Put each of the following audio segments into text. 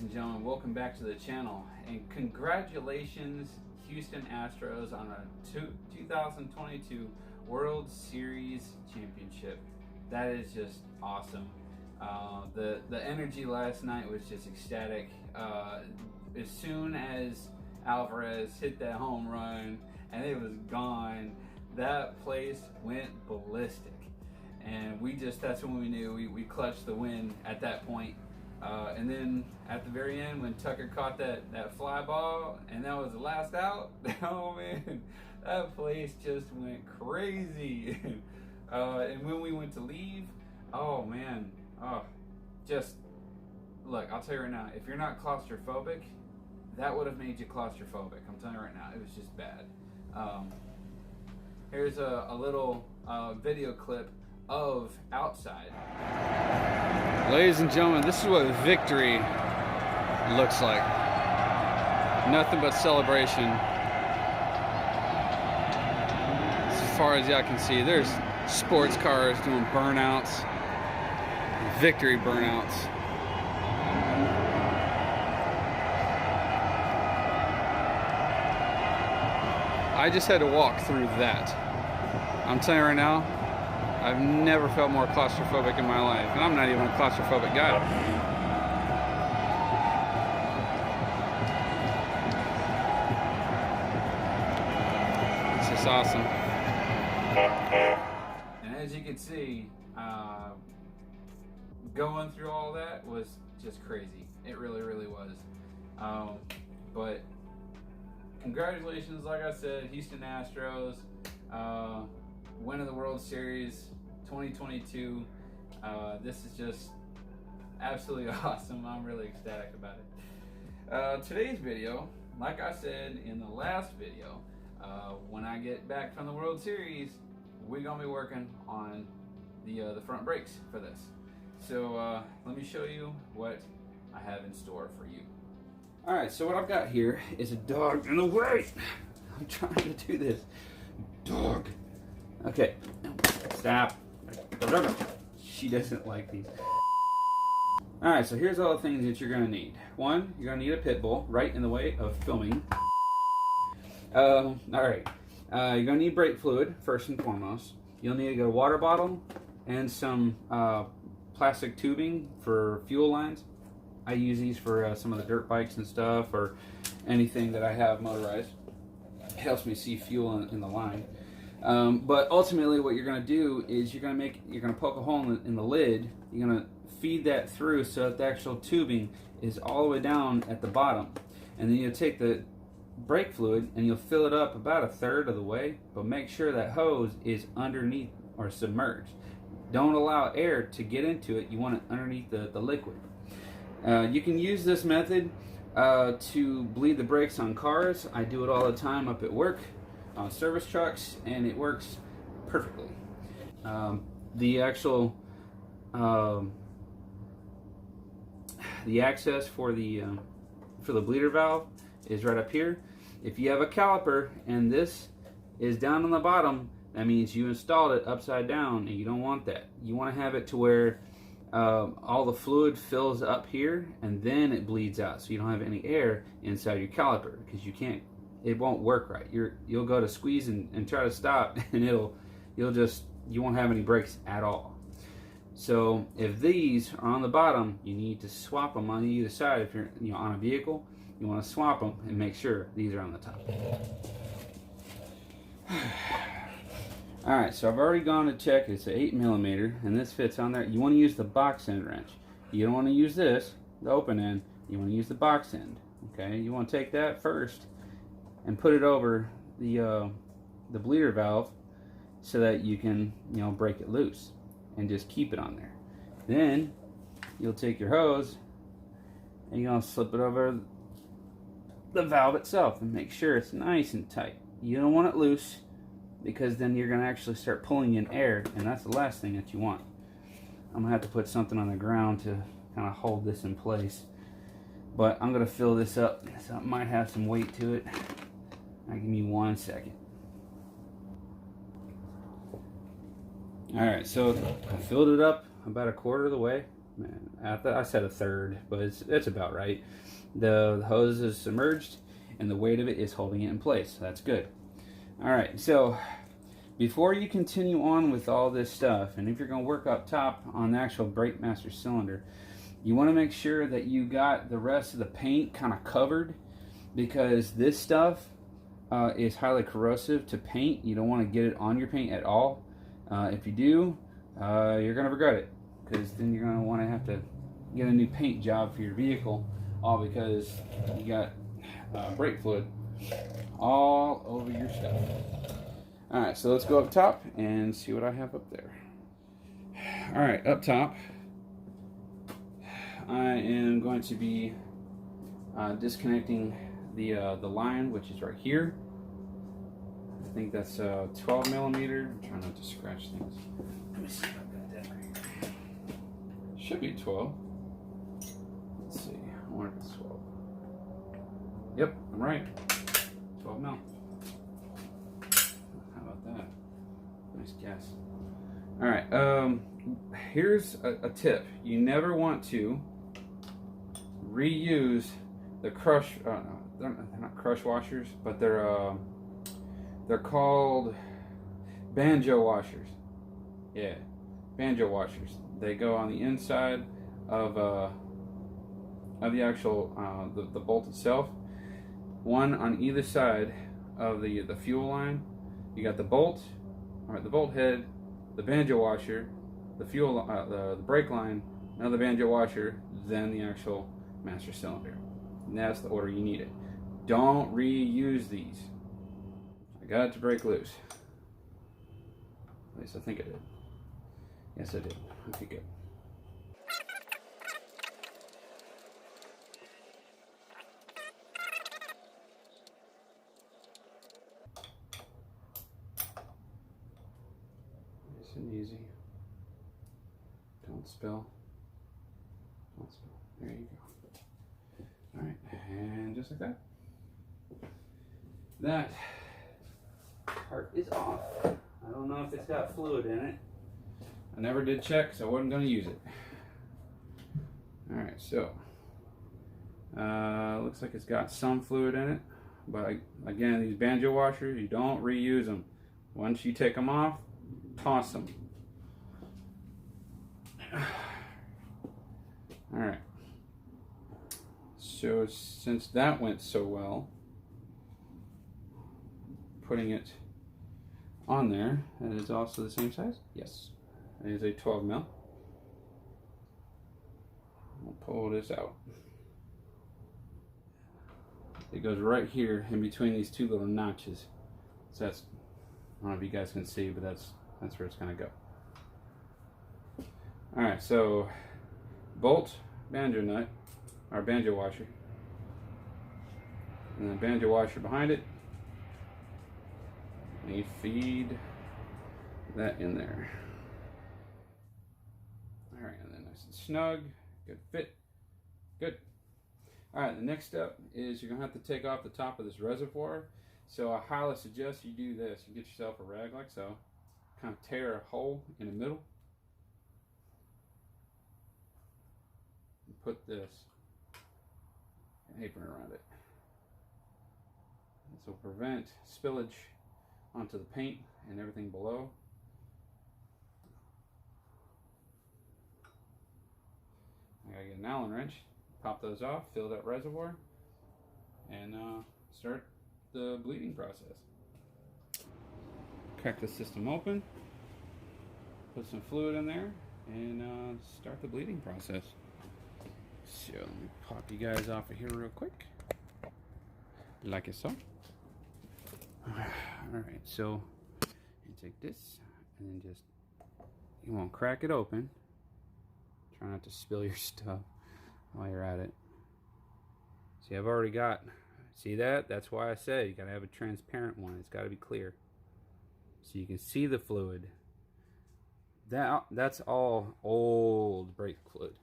and gentlemen, welcome back to the channel, and congratulations Houston Astros on a 2022 World Series championship. That is just awesome. The energy last night was just ecstatic. As soon as Alvarez hit that home run and it was gone, that place went ballistic, and that's when we knew we clutched the win at that point. And then at the very end, when Tucker caught that fly ball and that was the last out, oh man, that place just went crazy. And when we went to leave, oh man, just look, I'll tell you right now, if you're not claustrophobic, that would have made you claustrophobic. I'm telling you right now, it was just bad. Here's a little video clip of outside. Ladies and gentlemen, this is what victory looks like. Nothing but celebration. As far as y'all can see, there's sports cars doing burnouts, victory burnouts. I just had to walk through that. I'm telling you right now, I've never felt more claustrophobic in my life, and I'm not even a claustrophobic guy. It's just awesome. And as you can see, going through all that was just crazy. It really, really was. But congratulations, like I said, Houston Astros. Win of the World Series 2022. This is just absolutely awesome. I'm really ecstatic about it. Today's video, like I said in the last video, when I get back from the World Series, we're gonna be working on the front brakes for this. So let me show you what I have in store for you. All right, so what I've got here is a dog in the way. I'm trying to do this. Dog. Okay, stop. She doesn't like these. Alright, so here's all the things that you're going to need. One, you're going to need a pit bull, right in the way of filming. Alright, you're going to need brake fluid, first and foremost. You'll need to get a water bottle and some plastic tubing for fuel lines. I use these for some of the dirt bikes and stuff, or anything that I have motorized. It helps me see fuel in the line. But ultimately what you're going to do is you're going to poke a hole in the lid. You're going to feed that through so that the actual tubing is all the way down at the bottom. And then you'll take the brake fluid and you'll fill it up about 1/3 of the way, but make sure that hose is underneath or submerged. Don't allow air to get into it. You want it underneath the liquid. You can use this method to bleed the brakes on cars. I do it all the time up at work on service trucks, and it works perfectly. The actual the access for the bleeder valve is right up here. If you have a caliper and this is down on the bottom, that means you installed it upside down, and you don't want that. You want to have it to where all the fluid fills up here and then it bleeds out, so you don't have any air inside your caliper, because it won't work right. You'll go to squeeze and try to stop, and you won't have any brakes at all. So if these are on the bottom, you need to swap them on either side. If you're on a vehicle, you want to swap them and make sure these are on the top. All right, so I've already gone to check. It's an 8mm, and this fits on there. You want to use the box end wrench. You don't want to use this, the open end. You want to use the box end. Okay, you want to take that first and put it over the bleeder valve so that you can break it loose and just keep it on there. Then you'll take your hose and you're gonna slip it over the valve itself and make sure it's nice and tight. You don't want it loose, because then you're gonna actually start pulling in air, and that's the last thing that you want. I'm gonna have to put something on the ground to kind of hold this in place, but I'm gonna fill this up, so it might have some weight to it. Give me 1 second. Alright, so I filled it up about 1/4 of the way. man, I said a third, but it's about right. The hose is submerged, and the weight of it is holding it in place. That's good. All right, so before you continue on with all this stuff, and if you're going to work up top on the actual brake master cylinder, you want to make sure that you got the rest of the paint kind of covered, because this stuff is highly corrosive to paint. You don't want to get it on your paint at all. If you do, you're going to regret it, because then you're going to want to have to get a new paint job for your vehicle, all because you got brake fluid all over your stuff. Alright, so let's go up top and see what I have up there. Alright, up top, I am going to be disconnecting the line, which is right here. I think that's 12 millimeter. I'm trying not to scratch things. Let me see if I've got that right here. Should be 12. Let's see. I wonder if it's 12. Yep, I'm right. 12 mil. How about that? Nice guess. Alright, here's a tip. You never want to reuse the crush, they're not crush washers, but they're called banjo washers. Yeah, banjo washers. They go on the inside of the actual the bolt itself. One on either side of the fuel line. You got the bolt, the bolt head, the banjo washer, the fuel, the brake line, another banjo washer, then the actual master cylinder. And that's the order you need it. Don't reuse these. I got it to break loose. At least I think I did. Yes, I did. Okay, good. Nice and easy. Don't spill. Don't spill. There you go. Alright, and just like that. That part is off. I don't know if it's got fluid in it. I never did check, so I wasn't going to use it. Alright, so looks like it's got some fluid in it, but again, these banjo washers, you don't reuse them. Once you take them off, toss them. Alright, so since that went so well, putting it on there, and it's also the same size? Yes, it is a 12 mil. I'll pull this out. It goes right here in between these two little notches. So that's, I don't know if you guys can see, but that's where it's gonna go. Alright, so bolt, banjo nut, or banjo washer, and then banjo washer behind it, and you feed that in there. Alright, and then nice and snug, good fit, good. Alright, the next step is you're going to have to take off the top of this reservoir. So I highly suggest you do this. You get yourself a rag like so, kind of tear a hole in the middle, and put this apron around it. This will prevent spillage onto the paint and everything below. I gotta get an Allen wrench, pop those off, fill that reservoir, and start the bleeding process. Crack the system open, put some fluid in there, and start the bleeding process. So let me pop you guys off of here real quick, like so. Alright, so you take this and then just, you won't crack it open. Try not to spill your stuff while you're at it. See, I've already got, see that? That's why I said you gotta have a transparent one. It's gotta be clear, so you can see the fluid. That's all old brake fluid.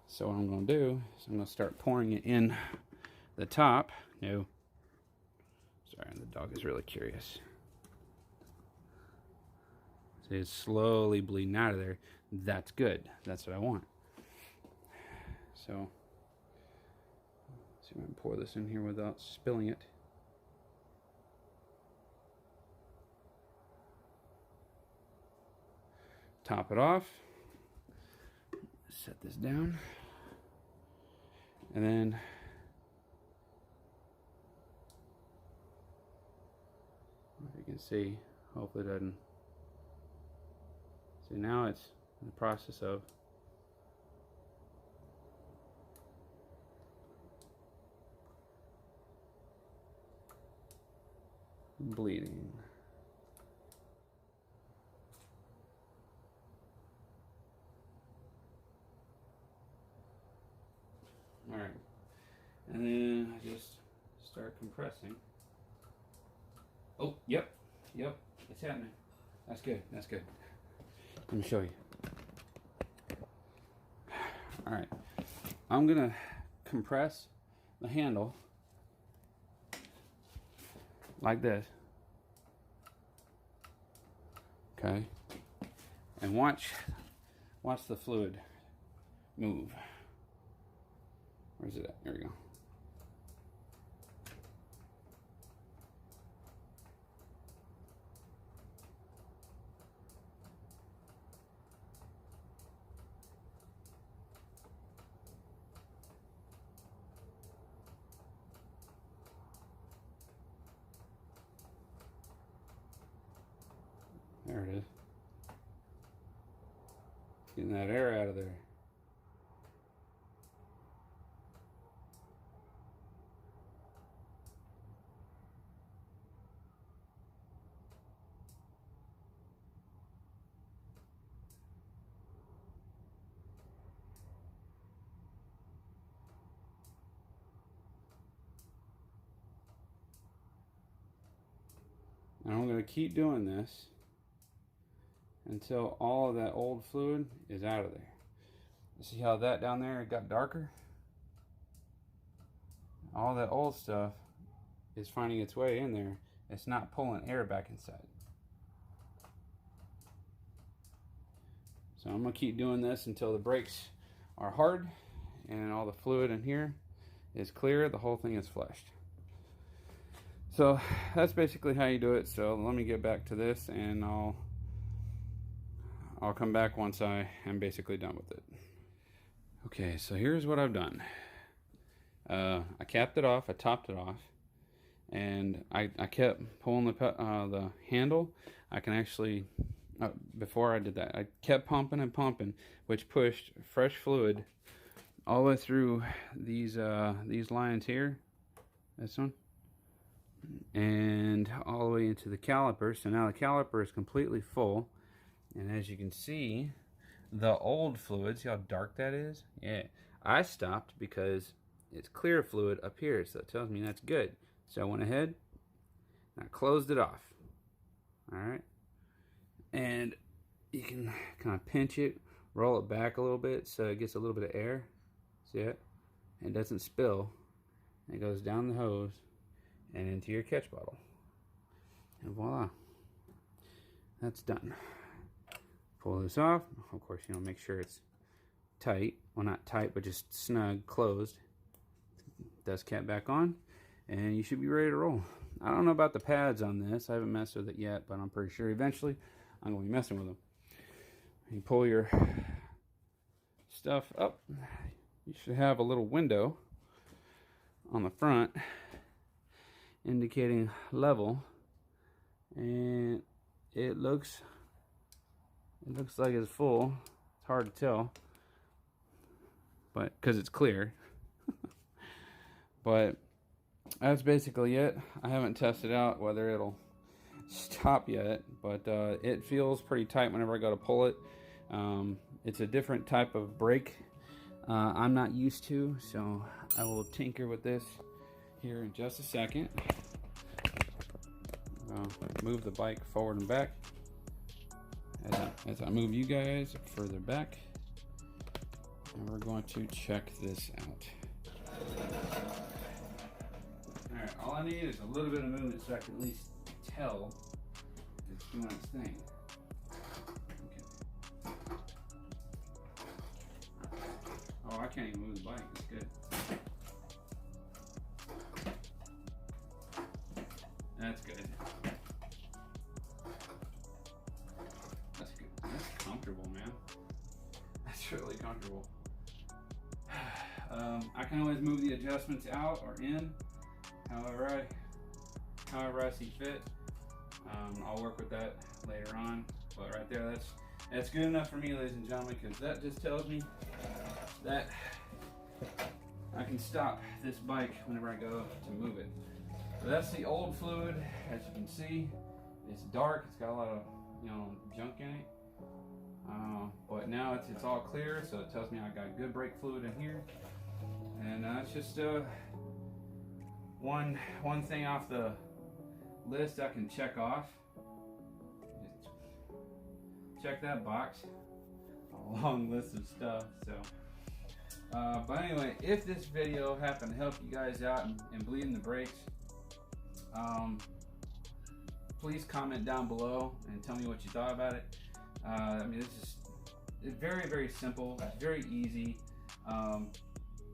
So what I'm gonna do is I'm gonna start pouring it in the top. No, sorry, the dog is really curious. See, it's slowly bleeding out of there. that's good. That's what I want. So, see if I can pour this in here without spilling it. Top it off. Set this down. And then if you can see, hopefully it doesn't. See, now it's in the process of bleeding. All right, and then I just start compressing. Oh, yep, it's happening. That's good, that's good. Let me show you. All right, I'm gonna compress the handle like this. Okay, and watch the fluid move. Where's it at? There we go. There it is. Getting that air out of there. And I'm going to keep doing this until all of that old fluid is out of there. See how that down there got darker? All that old stuff is finding its way in there. It's not pulling air back inside. So I'm going to keep doing this until the brakes are hard and all the fluid in here is clear. The whole thing is flushed. So that's basically how you do it. So let me get back to this and I'll come back once I am basically done with it. Okay, so here's what I've done. I capped it off, I topped it off, and I kept pulling the handle. I can actually, before I did that, I kept pumping and pumping, which pushed fresh fluid all the way through these lines here, this one, and all the way into the caliper. So now the caliper is completely full, and as you can see, the old fluid, see how dark that is? Yeah, I stopped because it's clear fluid up here, so it tells me that's good. So I went ahead and I closed it off. All right, and you can kind of pinch it, roll it back a little bit so it gets a little bit of air. See it? And it doesn't spill. And it goes down the hose and into your catch bottle. And voila, that's done. Pull this off. Of course, you know, make sure it's tight. Well, not tight, but just snug, closed. Dust cap back on, and you should be ready to roll. I don't know about the pads on this. I haven't messed with it yet, but I'm pretty sure eventually I'm going to be messing with them. You pull your stuff up. You should have a little window on the front indicating level, and it looks like it's full. It's hard to tell, but because it's clear. But that's basically it. I haven't tested out whether it'll stop yet, but it feels pretty tight whenever I go to pull it. It's a different type of brake I'm not used to, so I will tinker with this here in just a second. Move the bike forward and back as I move you guys further back, and we're going to check this out. Alright, all I need is a little bit of movement so I can at least tell it's doing its thing. Okay. can't even move the bike. It's good. That's good. That's good. That's comfortable, man. That's really comfortable. I can always move the adjustments out or in, however I see fit. I'll work with that later on, but right there, that's good enough for me, ladies and gentlemen, because that just tells me that I can stop this bike whenever I go to move it. So that's the old fluid. As you can see, it's dark. It's got a lot of junk in it. But now it's all clear, so it tells me I got good brake fluid in here. And it's just one thing off the list I can check off. Just check that box. A long list of stuff. So, but anyway, if this video happened to help you guys out and bleeding the brakes, please comment down below and tell me what you thought about it. I mean, it's very, very simple. It's very easy.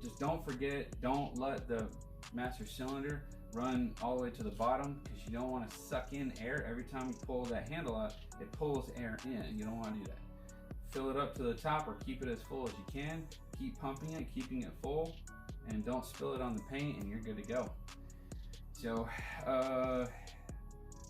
Just don't forget, don't let the master cylinder run all the way to the bottom, because you don't want to suck in air. Every time you pull that handle out, it pulls air in. You don't want to do that. Fill it up to the top, or keep it as full as you can. Keep pumping it, keeping it full, and don't spill it on the paint, and you're good to go. So,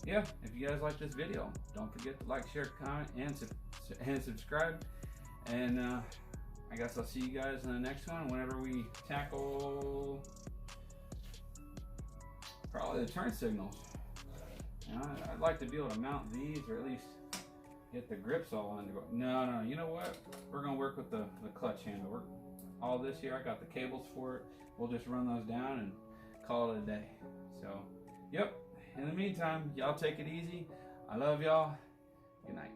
yeah, if you guys like this video, don't forget to like, share, comment, and subscribe. And I guess I'll see you guys in the next one whenever we tackle probably the turn signals. I'd like to be able to mount these, or at least get the grips all under. No, you know what? We're gonna work with the clutch handle. All this here, I got the cables for it. We'll just run those down and call it a day. So, yep. In the meantime, y'all take it easy. I love y'all. Good night.